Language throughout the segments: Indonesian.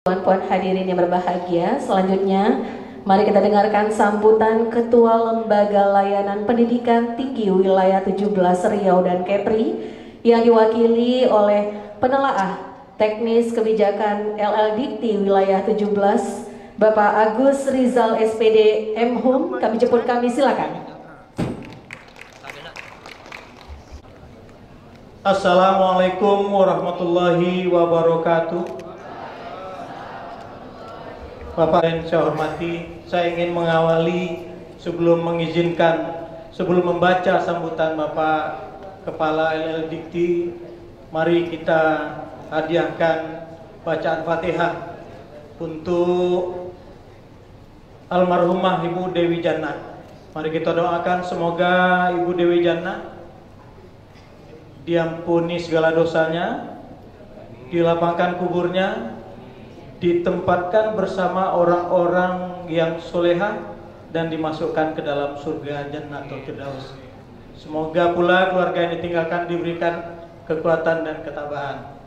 Puan-puan hadirin yang berbahagia, selanjutnya mari kita dengarkan sambutan Ketua Lembaga Layanan Pendidikan Tinggi Wilayah 17 Riau dan Kepri yang diwakili oleh Penelaah Teknis Kebijakan LL Dikti Wilayah 17 Bapak Agus Rizal SPD M.Hum. Kami jemput, kami silakan. Assalamualaikum warahmatullahi wabarakatuh. Bapak yang saya hormati, saya ingin mengawali sebelum membaca sambutan Bapak Kepala LL Dikti, mari kita hadiahkan bacaan Fatihah untuk almarhumah Ibu Dewi Jannah. Mari kita doakan semoga Ibu Dewi Jannah diampuni segala dosanya, dilapangkan kuburnya, ditempatkan bersama orang-orang yang solehah dan dimasukkan ke dalam surga Jannatul Firdaus. Semoga pula keluarga yang ditinggalkan diberikan kekuatan dan ketabahan.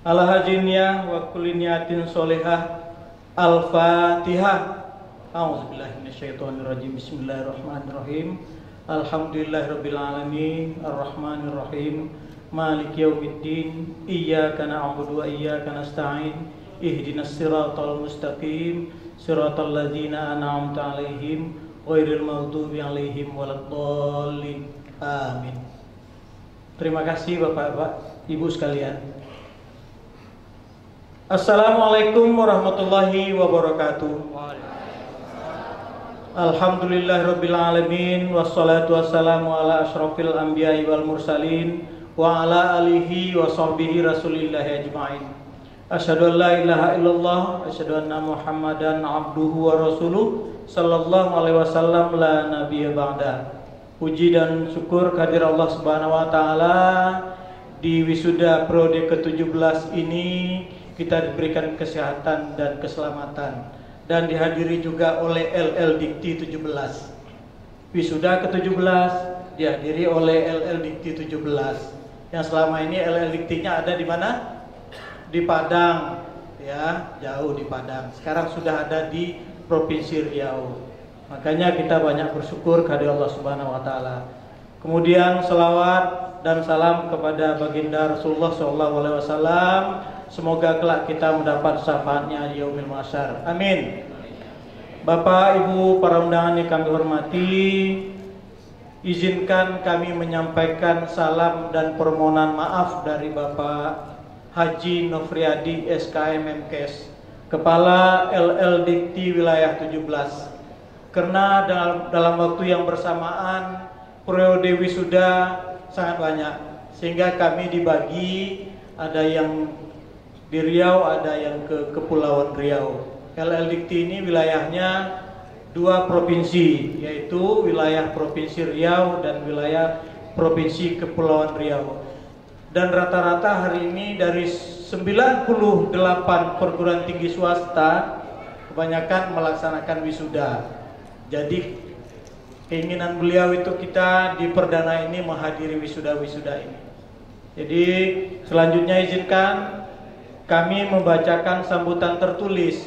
Al-hajiniyah wa kuliniyatin solehah. Al-Fatihah. A'udzubillahi minasyaitonirrajim. Bismillahirrahmanirrahim. Alhamdulillahirabbil alamin arrahmanirrahim maliki yaumiddin iyyaka na'budu wa iyyaka nasta'in ihdinas siratal mustaqim siratal ladzina an'amta 'alaihim ghairil maghdubi 'alaihim waladdallin. Amin. Terima kasih Bapak-bapak, Ibu sekalian. Assalamualaikum warahmatullahi wabarakatuh. Alhamdulillahirabbil alamin wassalatu wassalamu ala asyrafil anbiya'i wal mursalin wa ala alihi wa sahbihi rasulillahi ajma'in. Asyhadu an la ilaha illallah, asyhadu anna Muhammadan abduhu wa rasuluh sallallahu alaihi wasallam la nabiyya ba'da. Puji dan syukur kehadirat Allah Subhanahu wa taala, di wisuda periode ke-17 ini kita diberikan kesehatan dan keselamatan dan dihadiri juga oleh LL Dikti 17. Wisuda ke-17 dihadiri oleh LL Dikti 17. Yang selama ini LL Diktinya ada di mana? Di Padang, ya, jauh di Padang. Sekarang sudah ada di Provinsi Riau. Makanya kita banyak bersyukur kepada Allah Subhanahu wa taala. Kemudian selawat dan salam kepada baginda Rasulullah SAW. Semoga kelak kita mendapat syafaatnya di yaumil mahsyar. Amin. Bapak, Ibu, para undangan yang kami hormati, izinkan kami menyampaikan salam dan permohonan maaf dari Bapak Haji Nofriadi SKM MKes, Kepala LL Dikti Wilayah 17. Karena dalam waktu yang bersamaan periode wisuda sangat banyak, sehingga kami dibagi, ada yang di Riau, ada yang ke Kepulauan Riau. LL Dikti ini wilayahnya 2 provinsi, yaitu wilayah Provinsi Riau dan wilayah Provinsi Kepulauan Riau. Dan rata-rata hari ini dari 98 perguruan tinggi swasta kebanyakan melaksanakan wisuda. Jadi keinginan beliau itu kita di perdana ini menghadiri wisuda-wisuda ini. Jadi selanjutnya izinkan kami membacakan sambutan tertulis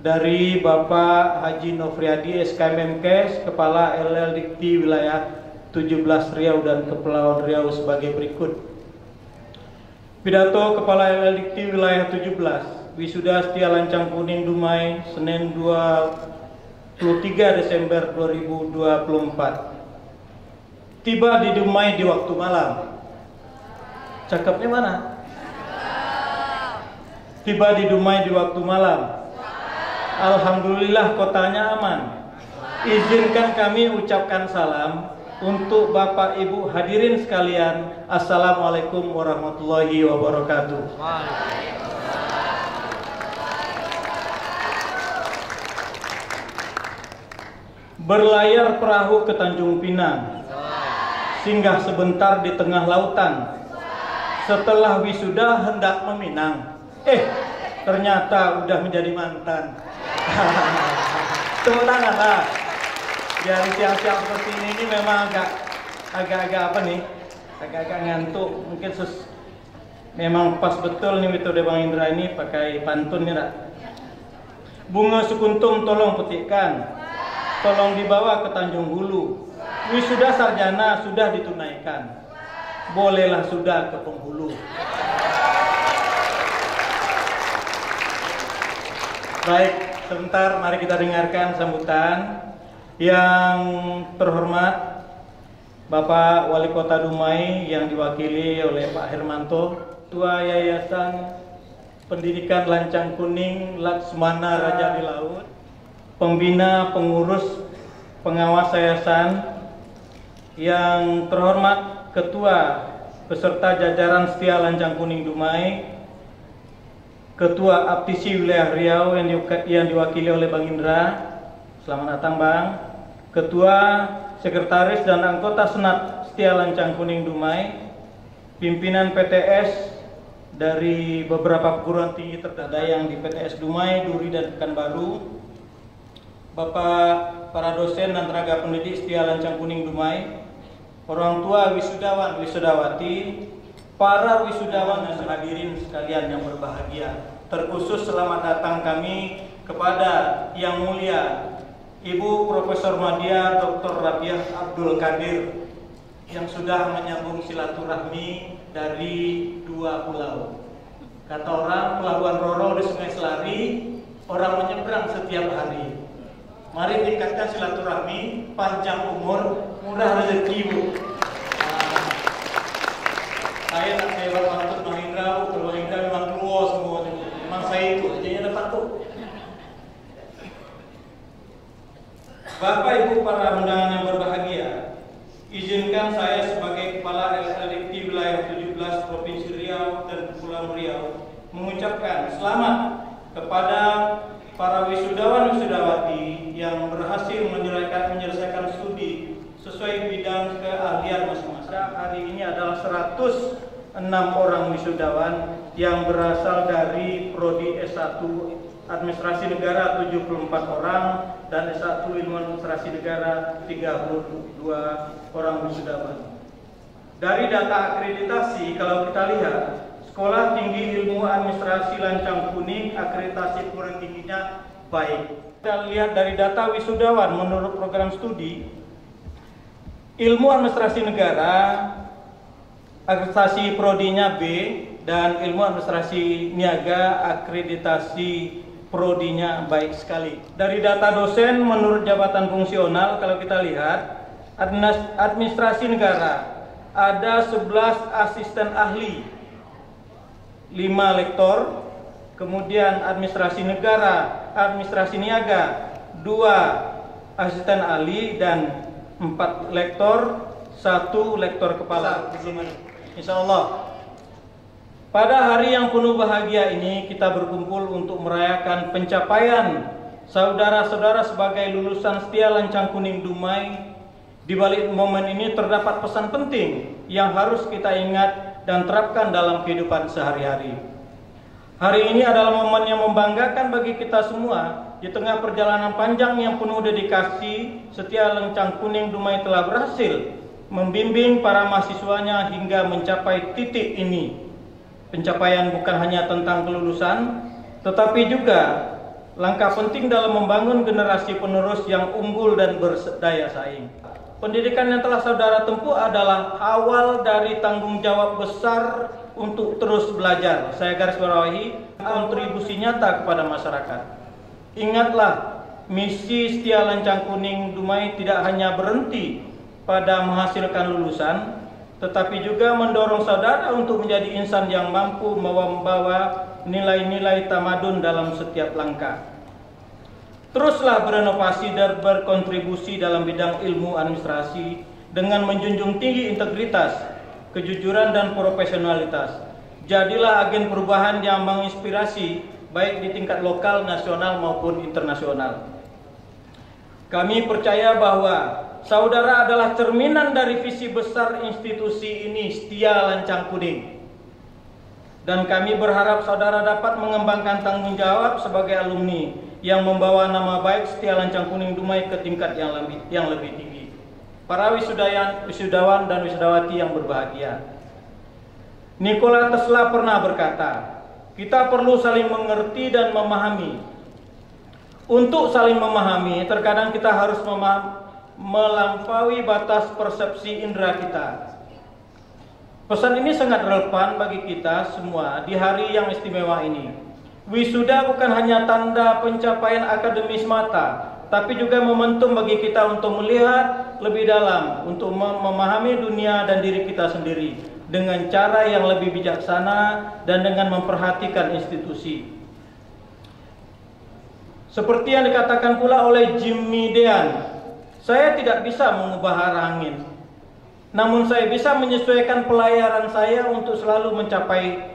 dari Bapak Haji Nofriadi SKM MKes, Kepala LL Dikti Wilayah 17 Riau dan Kepulauan Riau sebagai berikut. Pidato Kepala LL Dikti Wilayah 17, Wisuda Setia Lancang Kuning Dumai, Senin 23 Desember 2024. Tiba di Dumai di waktu malam. Cakepnya mana? Tiba di Dumai di waktu malam. Alhamdulillah kotanya aman. Izinkan kami ucapkan salam untuk Bapak Ibu hadirin sekalian. Assalamualaikum warahmatullahi wabarakatuh. Berlayar perahu ke Tanjung Pinang, singgah sebentar di tengah lautan. Setelah wisuda hendak meminang, ternyata udah menjadi mantan. Tepuk tangan lah. Biar siang-siang seperti ini memang agak apa nih? Agak ngantuk. Mungkin Memang pas betul nih metode Bang Indra ini pakai pantun ya. Bunga sekuntum tolong petikkan, tolong dibawa ke Tanjung Hulu. Wisuda sarjana sudah ditunaikan, bolehlah sudah ke penghulu. Baik, sebentar mari kita dengarkan sambutan. Yang terhormat Bapak Wali Kota Dumai yang diwakili oleh Pak Hermanto, Ketua Yayasan Pendidikan Lancang Kuning Laksmana Raja di Laut, Pembina Pengurus Pengawas Yayasan, yang terhormat Ketua beserta jajaran setia Lancang Kuning Dumai, Ketua Aptisi Wilayah Riau yang diwakili oleh Bang Indra, selamat datang Bang. Ketua, Sekretaris dan anggota Senat setia Lancang Kuning Dumai, pimpinan PTS dari beberapa perguruan tinggi terdata yang di PTS Dumai, Duri dan Pekanbaru, Bapak para dosen dan tenaga pendidik setia Lancang Kuning Dumai, orang tua wisudawan wisudawati, para wisudawan dan hadirin sekalian yang berbahagia. Terkhusus selamat datang kami kepada Yang Mulia Ibu Profesor Madya Dr. Rabiah Abdul Qadir yang sudah menyambung silaturahmi dari dua pulau. Kata orang, Pelabuhan Roro di Sungai Selari, orang menyeberang setiap hari. Mari tingkatkan silaturahmi, panjang umur, murah rezeki Bu. Saya nak saya berpantun Bang Indra, Bang Indra memang keluar semua. Memang saya itu aja dapat tuh. Bapak Ibu para undangan yang berbahagia, izinkan saya sebagai Kepala LLDT Wilayah 17 Provinsi Riau dan Kepulauan Riau mengucapkan selamat kepada para wisudawan wisudawati yang berhasil menyelesaikan studi sesuai bidang keahlian masing-masing. Hari ini adalah 106 orang wisudawan yang berasal dari Prodi S1 Administrasi Negara 74 orang dan S1 Ilmu Administrasi Negara 32 orang wisudawan. Dari data akreditasi kalau kita lihat, Sekolah Tinggi Ilmu Administrasi Lancang Kuning akreditasi perguruan tingginya baik. Kita lihat dari data wisudawan menurut program studi Ilmu Administrasi Negara akreditasi prodinya B dan Ilmu Administrasi Niaga akreditasi prodinya baik sekali. Dari data dosen menurut jabatan fungsional kalau kita lihat administrasi negara ada 11 asisten ahli, 5 lektor, kemudian administrasi negara, administrasi niaga 2 asisten ahli dan 4 lektor, 1 lektor kepala. Insya Allah. Pada hari yang penuh bahagia ini kita berkumpul untuk merayakan pencapaian saudara-saudara sebagai lulusan setia Lancang Kuning Dumai. Di balik momen ini terdapat pesan penting yang harus kita ingat dan terapkan dalam kehidupan sehari-hari. Hari ini adalah momen yang membanggakan bagi kita semua. Di tengah perjalanan panjang yang penuh dedikasi, setia Lancang Kuning Dumai telah berhasil membimbing para mahasiswanya hingga mencapai titik ini. Pencapaian bukan hanya tentang kelulusan, tetapi juga langkah penting dalam membangun generasi penerus yang unggul dan berdaya saing. Pendidikan yang telah saudara tempuh adalah awal dari tanggung jawab besar untuk terus belajar. Saya garis bawahi kontribusi nyata kepada masyarakat. Ingatlah, misi setia Lancang Kuning Dumai tidak hanya berhenti pada menghasilkan lulusan, tetapi juga mendorong saudara untuk menjadi insan yang mampu membawa nilai-nilai tamadun dalam setiap langkah. Teruslah berinovasi dan berkontribusi dalam bidang ilmu administrasi dengan menjunjung tinggi integritas, kejujuran dan profesionalitas. Jadilah agen perubahan yang menginspirasi baik di tingkat lokal, nasional maupun internasional. Kami percaya bahwa saudara adalah cerminan dari visi besar institusi ini, setia Lancang Kuning. Dan kami berharap saudara dapat mengembangkan tanggung jawab sebagai alumni yang membawa nama baik setia Lancang Kuning Dumai ke tingkat yang lebih tinggi. Para wisudawan dan wisudawati yang berbahagia, Nikola Tesla pernah berkata, kita perlu saling mengerti dan memahami. Untuk saling memahami, terkadang kita harus melampaui batas persepsi indera kita. Pesan ini sangat relevan bagi kita semua di hari yang istimewa ini. Wisuda bukan hanya tanda pencapaian akademis mata, tapi juga momentum bagi kita untuk melihat lebih dalam, untuk memahami dunia dan diri kita sendiri dengan cara yang lebih bijaksana dan dengan memperhatikan institusi. Seperti yang dikatakan pula oleh Jimmy Dean, saya tidak bisa mengubah arah angin, namun saya bisa menyesuaikan pelayaran saya untuk selalu mencapai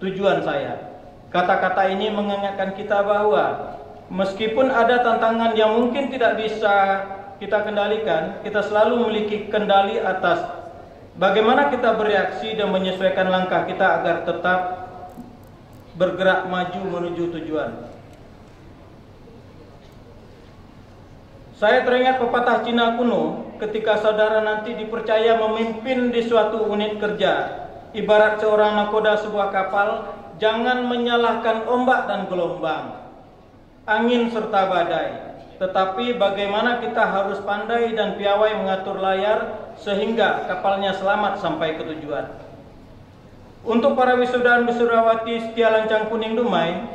tujuan saya. Kata-kata ini mengingatkan kita bahwa meskipun ada tantangan yang mungkin tidak bisa kita kendalikan, kita selalu memiliki kendali atas bagaimana kita bereaksi dan menyesuaikan langkah kita agar tetap bergerak maju menuju tujuan. Saya teringat pepatah Cina kuno, ketika saudara nanti dipercaya memimpin di suatu unit kerja, ibarat seorang nakoda sebuah kapal, jangan menyalahkan ombak dan gelombang, angin serta badai, tetapi bagaimana kita harus pandai dan piawai mengatur layar sehingga kapalnya selamat sampai ke tujuan. Untuk para wisudawan wisudawati setia Lancang Kuning Dumai,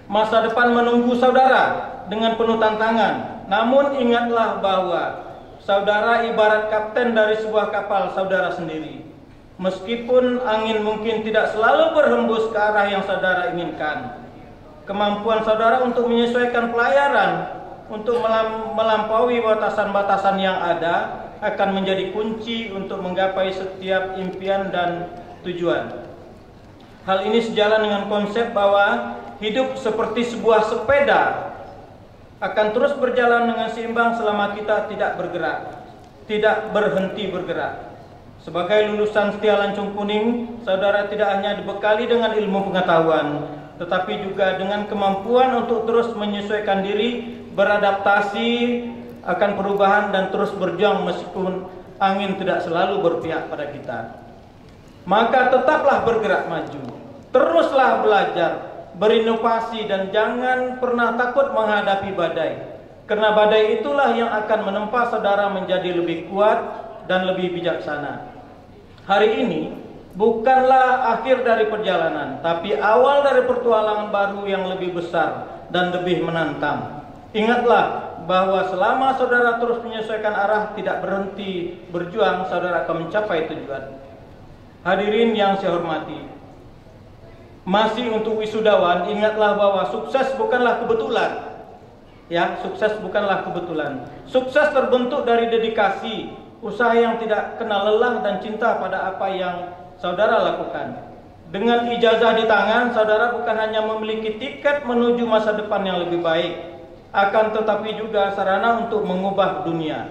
masa depan menunggu saudara dengan penuh tantangan. Namun ingatlah bahwa saudara ibarat kapten dari sebuah kapal saudara sendiri. Meskipun angin mungkin tidak selalu berhembus ke arah yang saudara inginkan, kemampuan saudara untuk menyesuaikan pelayaran, untuk melampaui batasan-batasan yang ada akan menjadi kunci untuk menggapai setiap impian dan tujuan. Hal ini sejalan dengan konsep bahwa hidup seperti sebuah sepeda akan terus berjalan dengan seimbang selama kita tidak bergerak, tidak berhenti bergerak. Sebagai lulusan setia Lancung Kuning, saudara tidak hanya dibekali dengan ilmu pengetahuan, tetapi juga dengan kemampuan untuk terus menyesuaikan diri, beradaptasi akan perubahan dan terus berjuang meskipun angin tidak selalu berpihak pada kita. Maka tetaplah bergerak maju, teruslah belajar, berinovasi dan jangan pernah takut menghadapi badai. Karena badai itulah yang akan menempa saudara menjadi lebih kuat dan lebih bijaksana. Hari ini bukanlah akhir dari perjalanan, tapi awal dari petualangan baru yang lebih besar dan lebih menantang. Ingatlah bahwa selama saudara terus menyesuaikan arah, tidak berhenti berjuang, saudara akan mencapai tujuan. Hadirin yang saya hormati, masih untuk wisudawan, ingatlah bahwa sukses bukanlah kebetulan. Ya, sukses bukanlah kebetulan. Sukses terbentuk dari dedikasi, usaha yang tidak kenal lelah dan cinta pada apa yang saudara lakukan. Dengan ijazah di tangan, saudara bukan hanya memiliki tiket menuju masa depan yang lebih baik, akan tetapi juga sarana untuk mengubah dunia.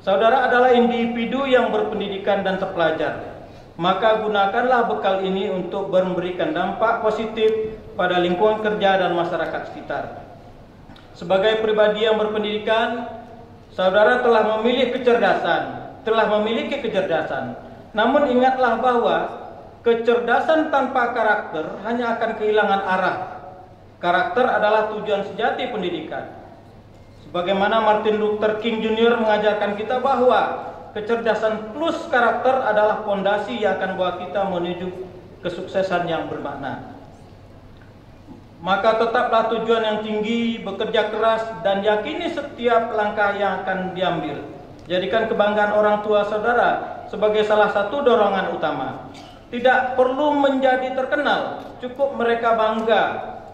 Saudara adalah individu yang berpendidikan dan terpelajar. Maka gunakanlah bekal ini untuk memberikan dampak positif pada lingkungan kerja dan masyarakat sekitar. Sebagai pribadi yang berpendidikan, saudara telah memiliki kecerdasan. Namun ingatlah bahwa kecerdasan tanpa karakter hanya akan kehilangan arah. Karakter adalah tujuan sejati pendidikan. Sebagaimana Martin Luther King Jr. mengajarkan kita bahwa kecerdasan plus karakter adalah fondasi yang akan bawa kita menuju kesuksesan yang bermakna. Maka tetaplah tujuan yang tinggi, bekerja keras, dan yakini setiap langkah yang akan diambil. Jadikan kebanggaan orang tua saudara sebagai salah satu dorongan utama. Tidak perlu menjadi terkenal, cukup mereka bangga.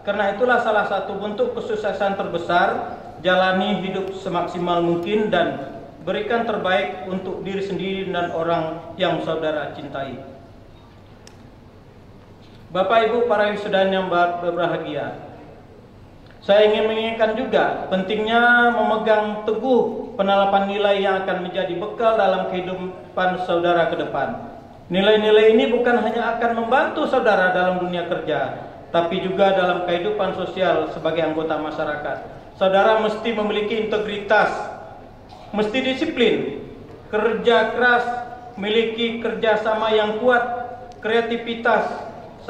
Karena itulah salah satu bentuk kesuksesan terbesar. Jalani hidup semaksimal mungkin dan berikan terbaik untuk diri sendiri dan orang yang saudara cintai. Bapak Ibu para wisudawan yang berbahagia, saya ingin mengingatkan juga pentingnya memegang teguh penerapan nilai yang akan menjadi bekal dalam kehidupan saudara ke depan. Nilai-nilai ini bukan hanya akan membantu saudara dalam dunia kerja, tapi juga dalam kehidupan sosial sebagai anggota masyarakat. Saudara mesti memiliki integritas, mesti disiplin, kerja keras, memiliki kerjasama yang kuat, kreativitas,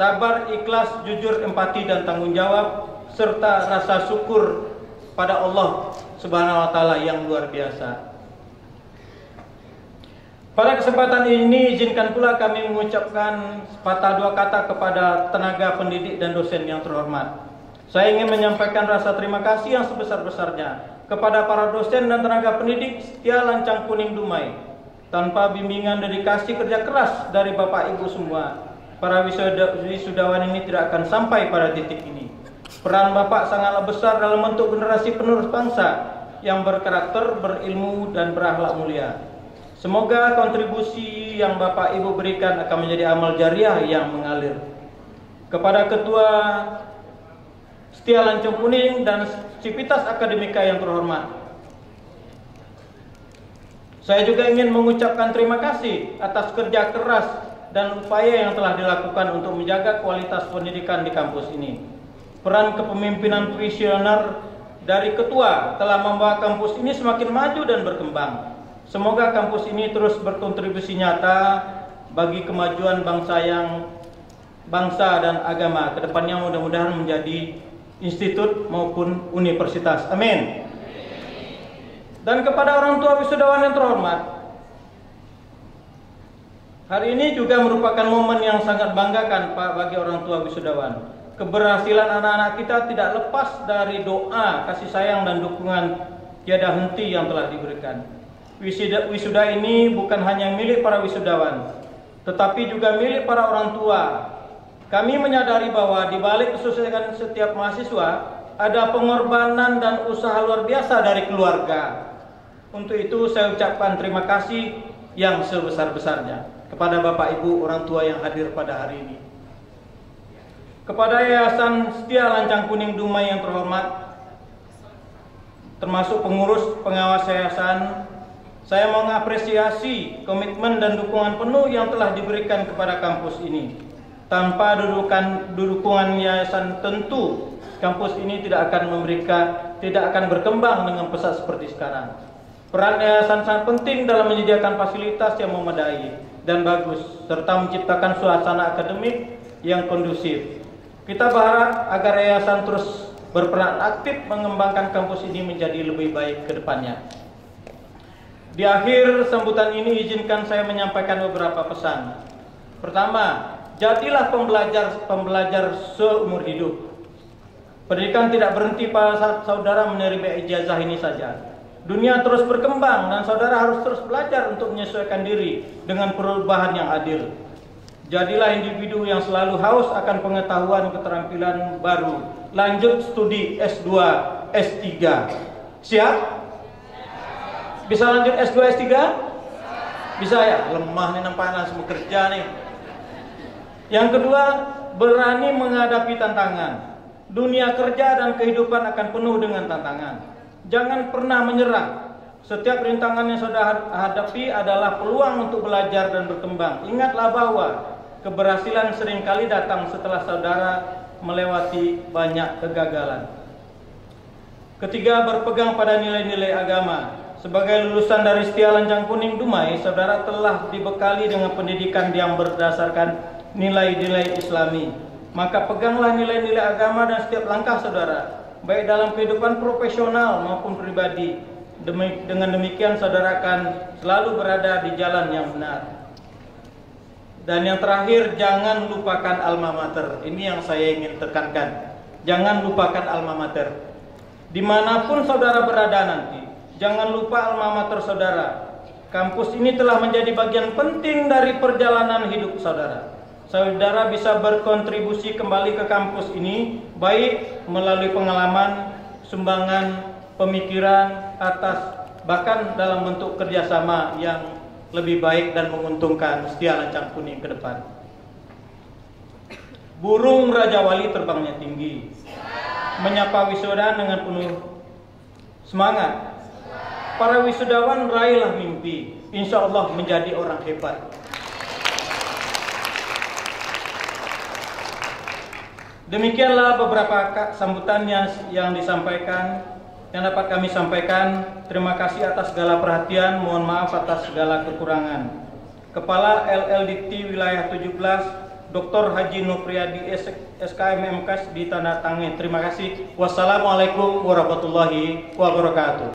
sabar, ikhlas, jujur, empati, dan tanggung jawab, serta rasa syukur pada Allah Subhanahu wa Ta'ala yang luar biasa. Pada kesempatan ini izinkan pula kami mengucapkan sepatah dua kata kepada tenaga pendidik dan dosen yang terhormat. Saya ingin menyampaikan rasa terima kasih yang sebesar-besarnya kepada para dosen dan tenaga pendidik setia Lancang Kuning Dumai. Tanpa bimbingan dedikasi kerja keras dari Bapak Ibu semua, para wisudawan ini tidak akan sampai pada titik ini. Peran Bapak sangatlah besar dalam bentuk generasi penerus bangsa yang berkarakter, berilmu, dan berakhlak mulia. Semoga kontribusi yang Bapak Ibu berikan akan menjadi amal jariah yang mengalir. Kepada Ketua Setia Lancang Kuning dan Sivitas Akademika yang terhormat, saya juga ingin mengucapkan terima kasih atas kerja keras dan upaya yang telah dilakukan untuk menjaga kualitas pendidikan di kampus ini. Peran kepemimpinan visioner dari Ketua telah membawa kampus ini semakin maju dan berkembang. Semoga kampus ini terus berkontribusi nyata bagi kemajuan bangsa dan agama. Kedepannya mudah-mudahan menjadi institut maupun universitas. Amin. Dan kepada orang tua wisudawan yang terhormat, hari ini juga merupakan momen yang sangat banggakan Pak bagi orang tua wisudawan. Keberhasilan anak-anak kita tidak lepas dari doa, kasih sayang, dan dukungan tiada henti yang telah diberikan. Wisuda ini bukan hanya milik para wisudawan, tetapi juga milik para orang tua. Kami menyadari bahwa di balik kesuksesan setiap mahasiswa ada pengorbanan dan usaha luar biasa dari keluarga. Untuk itu saya ucapkan terima kasih yang sebesar-besarnya kepada Bapak Ibu orang tua yang hadir pada hari ini. Kepada Yayasan Setia Lancang Kuning Dumai yang terhormat, termasuk pengurus pengawas yayasan, saya mengapresiasi komitmen dan dukungan penuh yang telah diberikan kepada kampus ini. Tanpa dukungan yayasan, tentu kampus ini tidak akan berkembang dengan pesat seperti sekarang. Peran yayasan sangat penting dalam menyediakan fasilitas yang memadai dan bagus, serta menciptakan suasana akademik yang kondusif. Kita berharap agar yayasan terus berperan aktif mengembangkan kampus ini menjadi lebih baik ke depannya. Di akhir sambutan ini izinkan saya menyampaikan beberapa pesan. Pertama, jadilah pembelajar seumur hidup. Pendidikan tidak berhenti pada saat saudara menerima ijazah ini saja. Dunia terus berkembang dan saudara harus terus belajar untuk menyesuaikan diri dengan perubahan yang adil. Jadilah individu yang selalu haus akan pengetahuan keterampilan baru. Lanjut studi S2, S3. Siap? Bisa lanjut S2, S3? Bisa ya? Lemah nih nampaknya semua kerja nih. Yang kedua, berani menghadapi tantangan. Dunia kerja dan kehidupan akan penuh dengan tantangan. Jangan pernah menyerah. Setiap rintangan yang saudara hadapi adalah peluang untuk belajar dan berkembang. Ingatlah bahwa keberhasilan seringkali datang setelah saudara melewati banyak kegagalan. Ketiga, berpegang pada nilai-nilai agama. Sebagai lulusan dari Setia Lancang Kuning Dumai, saudara telah dibekali dengan pendidikan yang berdasarkan nilai-nilai Islami. Maka peganglah nilai-nilai agama dan setiap langkah saudara, baik dalam kehidupan profesional maupun pribadi. Dengan demikian saudara akan selalu berada di jalan yang benar. Dan yang terakhir, jangan lupakan alma mater. Ini yang saya ingin tekankan. Jangan lupakan alma mater. Dimanapun saudara berada nanti, jangan lupa alma mater saudara. Kampus ini telah menjadi bagian penting dari perjalanan hidup saudara. Saudara bisa berkontribusi kembali ke kampus ini, baik melalui pengalaman, sumbangan, pemikiran, bahkan dalam bentuk kerjasama yang lebih baik dan menguntungkan Setia Lancang Kuning ke depan. Burung Raja Wali terbangnya tinggi, menyapa wisuda dengan penuh semangat. Para wisudawan raihlah mimpi, insya Allah menjadi orang hebat. Demikianlah beberapa sambutan yang disampaikan, yang dapat kami sampaikan. Terima kasih atas segala perhatian, mohon maaf atas segala kekurangan. Kepala LLDT Wilayah 17 Dr. Haji Nofriadi SKM MKes ditandatangani. Terima kasih. Wassalamualaikum warahmatullahi wabarakatuh.